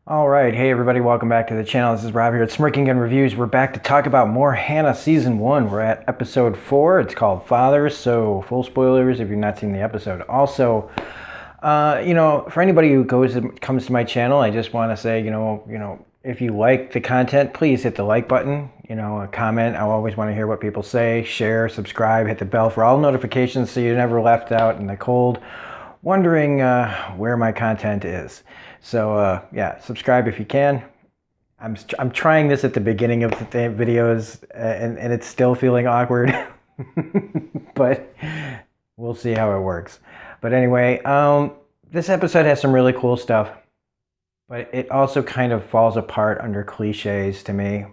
All right, hey everybody, welcome back to the channel. This is Rob here at Smirking Gun Reviews. We're back to talk about more Hanna Season 1. We're at Episode 4. It's called Fathers, so full spoilers if you've not seen the episode. Also, for anybody who comes to my channel, I just want to say, if you like the content, please hit the like button, a comment. I always want to hear what people say. Share, subscribe, hit the bell for all notifications so you're never left out in the cold wondering where my content is. So yeah, subscribe if you can. I'm trying this at the beginning of the videos and it's still feeling awkward, but we'll see how it works. But anyway, this episode has some really cool stuff, but it also kind of falls apart under cliches to me.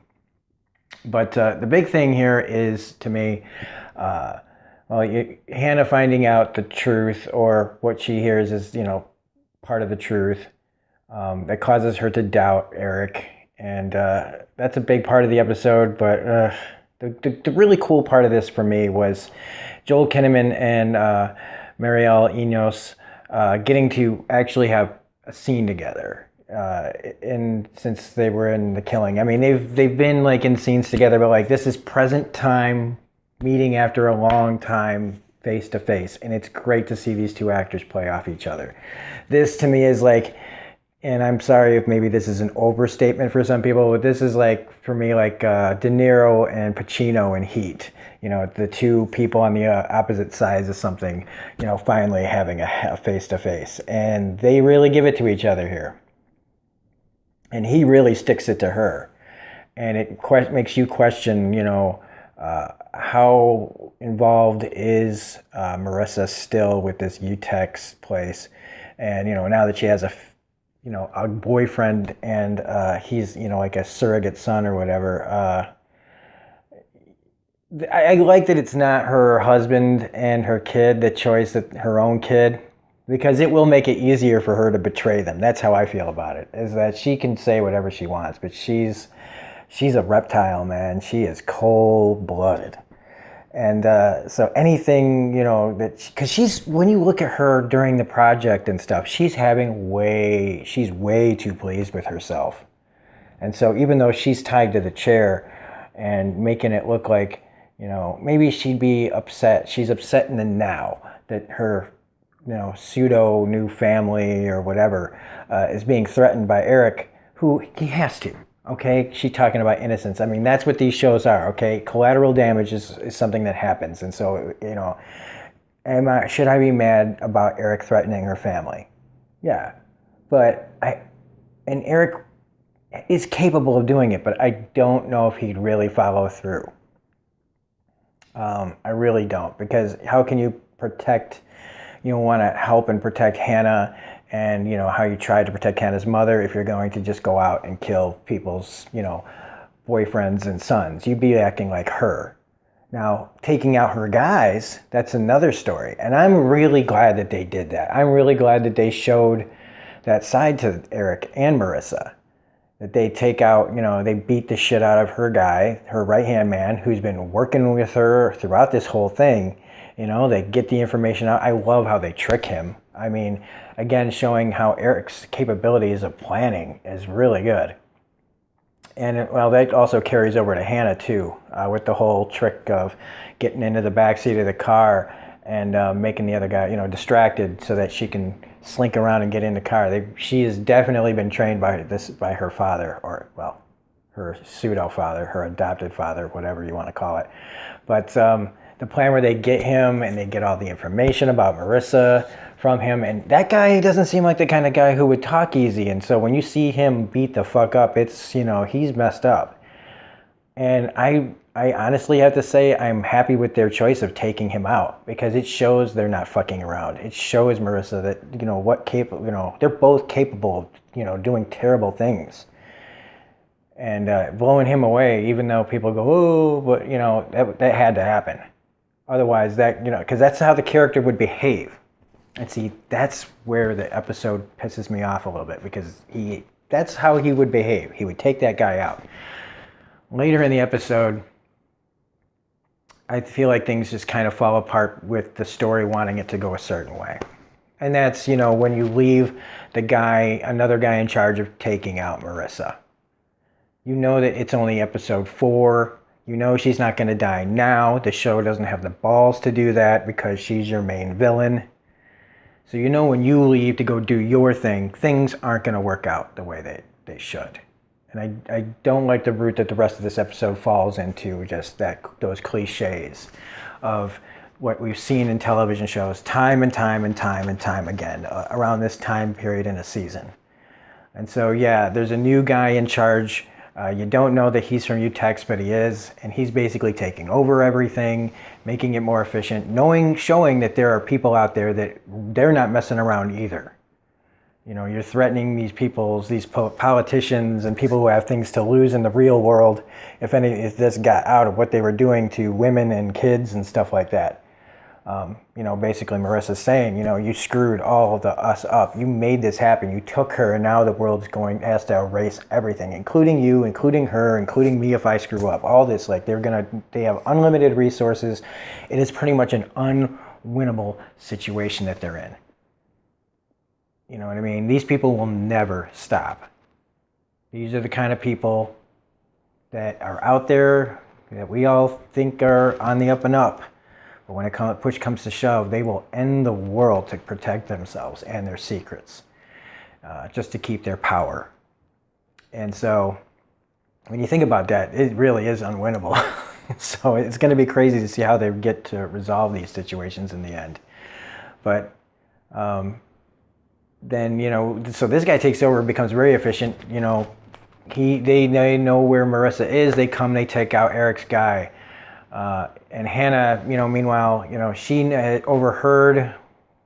But the big thing here is, to me, Hanna finding out the truth, or what she hears is, part of the truth, that causes her to doubt Eric. And that's a big part of the episode. But the really cool part of this for me was Joel Kinnaman and Marielle Enos getting to actually have a scene together. And since they were in The Killing, I mean, they've been like in scenes together, but like this is present time meeting after a long time face to face, and it's great to see these two actors play off each other. This to me is like, and I'm sorry if maybe this is an overstatement for some people, but this is like, for me, like De Niro and Pacino in Heat. The two people on the opposite sides of something, finally having a face to face, and they really give it to each other here. And he really sticks it to her, and it makes you question, how involved is Marissa still with this UTEX place? And now that she has a boyfriend, and he's like a surrogate son or whatever. I like that it's not her husband and her kid, the choice that her own kid, because it will make it easier for her to betray them. That's how I feel about it, is that she can say whatever she wants, but she's a reptile, man. She is cold-blooded. And so anything, because when you look at her during the project and stuff, she's way too pleased with herself. And so even though she's tied to the chair and making it look like, maybe she'd be upset. She's upset in the now that her, pseudo new family or whatever is being threatened by Eric, who he has to. Okay, she's talking about innocence. I mean, that's what these shows are, okay? Collateral damage is something that happens. And so, should I be mad about Eric threatening her family? Yeah. But Eric is capable of doing it, but I don't know if he'd really follow through. I really don't, because how can you protect, want to help and protect Hanna, and how you tried to protect Hanna's mother, if you're going to just go out and kill people's, boyfriends and sons? You'd be acting like her. Now, taking out her guys, that's another story. And I'm really glad that they did that. I'm really glad that they showed that side to Eric and Marissa. That they take out, they beat the shit out of her guy, her right-hand man, who's been working with her throughout this whole thing. They get the information out. I love how they trick him. I mean, again, showing how Eric's capabilities of planning is really good. And that also carries over to Hanna too, with the whole trick of getting into the backseat of the car and making the other guy, distracted so that she can slink around and get in the car. She has definitely been trained by her father, or her pseudo father, her adopted father, whatever you want to call it. But the plan where they get him and they get all the information about Marissa from him, and that guy doesn't seem like the kind of guy who would talk easy, and so when you see him beat the fuck up, it's, he's messed up. And I honestly have to say I'm happy with their choice of taking him out, because it shows they're not fucking around. It shows Marissa that they're both capable of doing terrible things. And blowing him away, even though people go, oh, but that had to happen. Otherwise, because that's how the character would behave. And see, that's where the episode pisses me off a little bit, because that's how he would behave. He would take that guy out. Later in the episode, I feel like things just kind of fall apart with the story wanting it to go a certain way. And that's, when you leave another guy in charge of taking out Marissa. You know that it's only episode 4. You know she's not going to die now. The show doesn't have the balls to do that because she's your main villain. So when you leave to go do your thing, things aren't going to work out the way they should. And I don't like the route that the rest of this episode falls into, just those cliches of what we've seen in television shows time and time and time and time again around this time period in a season. And so, there's a new guy in charge. You don't know that he's from UTEX, but he is. And he's basically taking over everything, making it more efficient, showing that there are people out there that they're not messing around either. You're threatening these politicians and people who have things to lose in the real world if this got out of what they were doing to women and kids and stuff like that. Basically Marissa's saying, you screwed all of us up. You made this happen. You took her, and now the world's has to erase everything, including you, including her, including me if I screw up. All this, they have unlimited resources. It is pretty much an unwinnable situation that they're in. You know what I mean? These people will never stop. These are the kind of people that are out there that we all think are on the up and up. But when push comes to shove, they will end the world to protect themselves and their secrets, just to keep their power. And so when you think about that, it really is unwinnable. So it's going to be crazy to see how they get to resolve these situations in the end. But then, so this guy takes over, becomes very efficient. They know where Marissa is. They come, they take out Eric's guy. And Hanna, meanwhile, she overheard,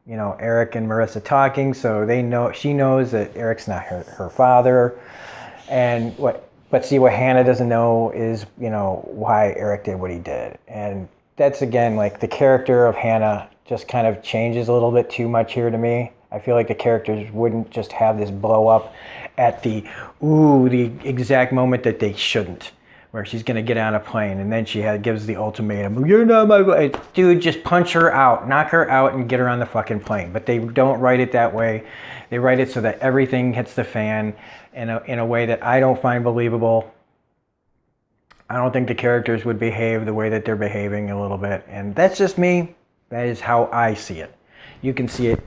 Eric and Marissa talking, so she knows that Eric's not her father. And what Hanna doesn't know is, why Eric did what he did. And that's, again, the character of Hanna just kind of changes a little bit too much here to me. I feel like the characters wouldn't just have this blow up at the exact moment that they shouldn't, where she's going to get on a plane and then she gives the ultimatum, "You're not my..." Dude, just punch her out, knock her out, and get her on the fucking plane. But they don't write it that way. They write it so that everything hits the fan in a way that I don't find believable. I don't think the characters would behave the way that they're behaving a little bit. And that's just me. That is how I see it. You can see it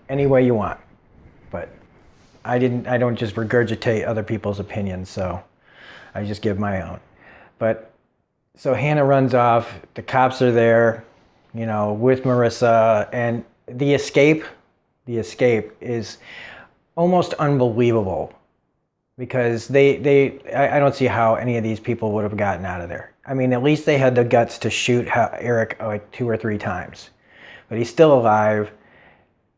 any way you want. But I don't just regurgitate other people's opinions, so I just give my own. But so Hanna runs off. The cops are there, with Marissa, and the escape is almost unbelievable because I don't see how any of these people would have gotten out of there. I mean, at least they had the guts to shoot Eric 2 or 3 times, but he's still alive.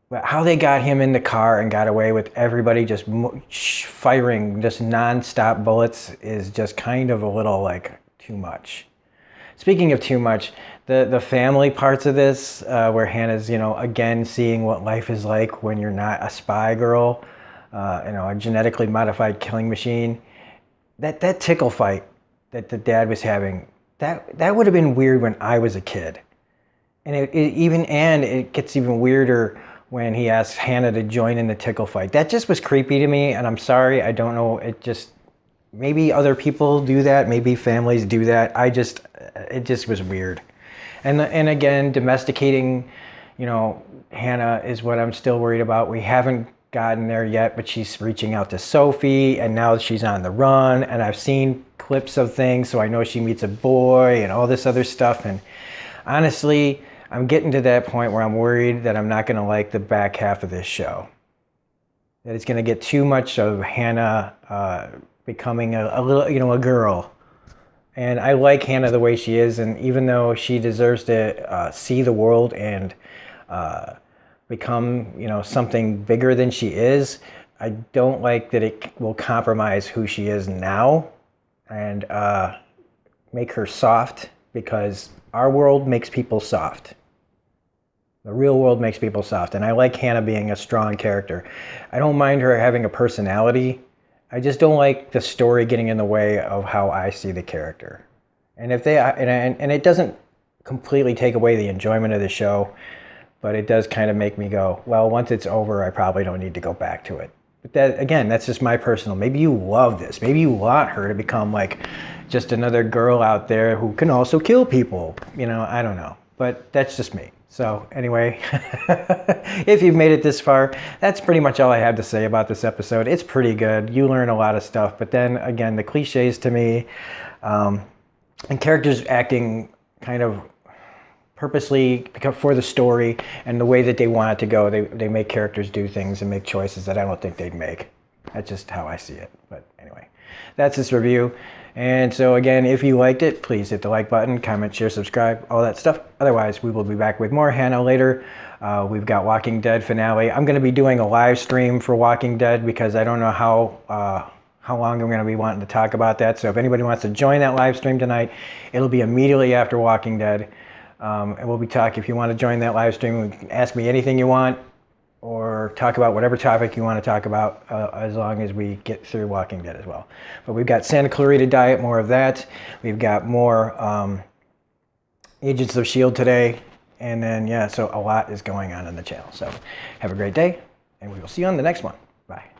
But how they got him in the car and got away with everybody just firing just non-stop bullets is just kind of a little too much. Speaking of too much, the family parts of this, where Hannah's, again, seeing what life is like when you're not a spy girl, a genetically modified killing machine, that tickle fight that the dad was having, that would have been weird when I was a kid. And it gets even weirder when he asks Hanna to join in the tickle fight. That just was creepy to me, and I'm sorry, I don't know, maybe other people do that, maybe families do that, it just was weird. And again, domesticating, Hanna is what I'm still worried about. We haven't gotten there yet, but she's reaching out to Sophie, and now she's on the run, and I've seen clips of things, so I know she meets a boy and all this other stuff, and honestly, I'm getting to that point where I'm worried that I'm not going to like the back half of this show. That it's going to get too much of Hanna becoming a little, a girl. And I like Hanna the way she is, and even though she deserves to see the world and become, something bigger than she is, I don't like that it will compromise who she is now and make her soft, because our world makes people soft. The real world makes people soft. And I like Hanna being a strong character. I don't mind her having a personality. I just don't like the story getting in the way of how I see the character. And if and it doesn't completely take away the enjoyment of the show, but it does kind of make me go, well, once it's over, I probably don't need to go back to it. But that, again, that's just my personal. Maybe you love this. Maybe you want her to become like just another girl out there who can also kill people. You know, I don't know. But that's just me. So anyway, if you've made it this far, that's pretty much all I have to say about this episode. It's pretty good. You learn a lot of stuff. But then again, the cliches to me, and characters acting kind of purposely for the story and the way that they want it to go. They make characters do things and make choices that I don't think they'd make. That's just how I see it. But anyway, that's this review. And so again, if you liked it, please hit the like button, comment, share, subscribe, all that stuff. Otherwise, we will be back with more Hanna later. We've got Walking Dead finale. I'm going to be doing a live stream for Walking Dead because I don't know how long I'm going to be wanting to talk about that. So if anybody wants to join that live stream tonight, it'll be immediately after Walking Dead. And we'll be talking, if you want to join that live stream, you can ask me anything you want or talk about whatever topic you want to talk about as long as we get through Walking Dead as well. But we've got Santa Clarita Diet, more of that. We've got more Agents of S.H.I.E.L.D. today. And then, yeah, so a lot is going on the channel. So have a great day, and we will see you on the next one. Bye.